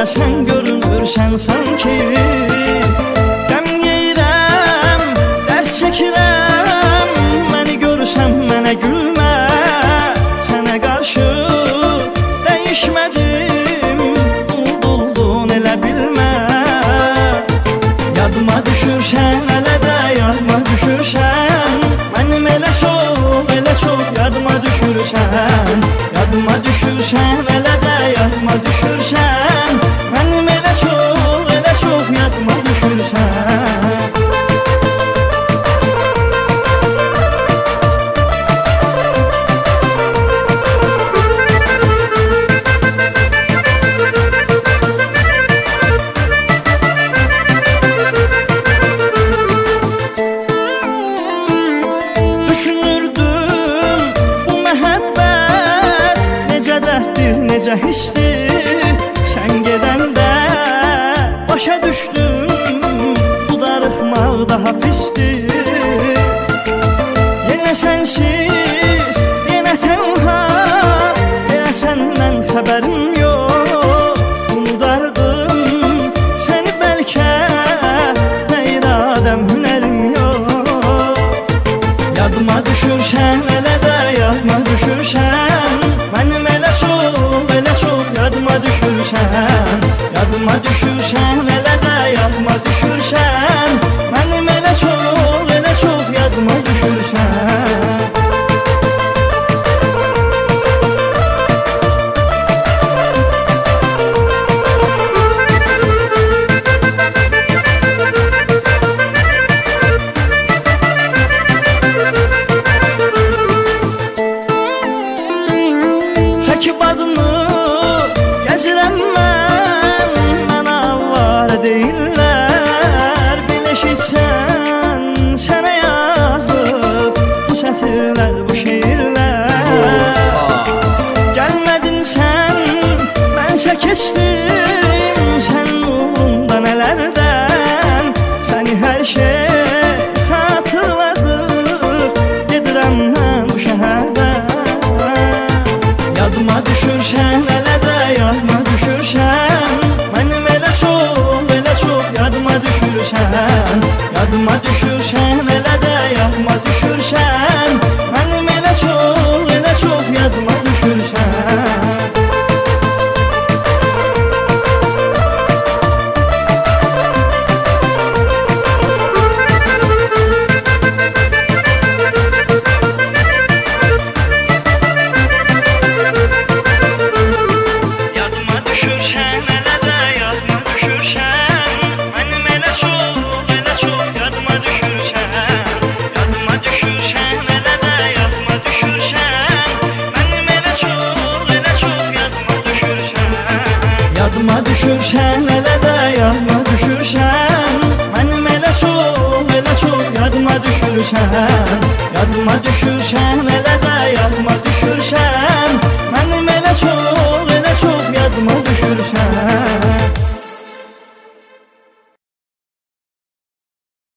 sen görünürsən sanki. Qəm yeyirəm, dərd çəkirəm, məni görsən mənə gülmə. Sənə qarşı dəyişmədim, unutuldun elə bilmə. Yadıma düşürsən, hələ də yadıma düşürsən, mənim elə çox yadıma düşürsən. Yadıma düşürsən, hələ də yadıma düşürsən, mənim elə çox yadıma düşürsən. Düşünürdüm bu məhəbbət necə dərddir, necə histir. Sən gedəndə başa düşdüm, bu darıxmaq daha pistir. Yenə sənsiz, yenə tənha, yenə səndən xəbərim yox. Unudardım səni bəlkə, nə iradəm, hünərim yox. Yadıma düşürsən, elə də yadıma düşürsən, mənim elə çox yadıma düşürsən. Yadıma düşürsən, elə də yadıma düşürsən, mənim elə çox yadıma düşürsən. Çəkib adını gəzirəm mən avvar deyirlər. Biləşitsən, sənə yazılıb bu sətirlər, bu şeirlər. Gəlmədin sən, mənsə keçdim, sən uğrunda nələrdən. Səni hər şey xatırladır, gedirəm mən bu şəhərdən. Yadıma düşürsən, elə də yadıma düşürsən, mənim elə çox yadıma düşürsən. Yadıma düşürsən, elə də yadıma düşürsən, mənim elə çox yadıma düşürsən. Yadıma düşürsən, elə də yadıma düşürsən, mənim elə çox yadıma düşürsən. Yadıma düşürsən, elə də yadıma düşürsən, mənim elə çox yadıma düşürsən.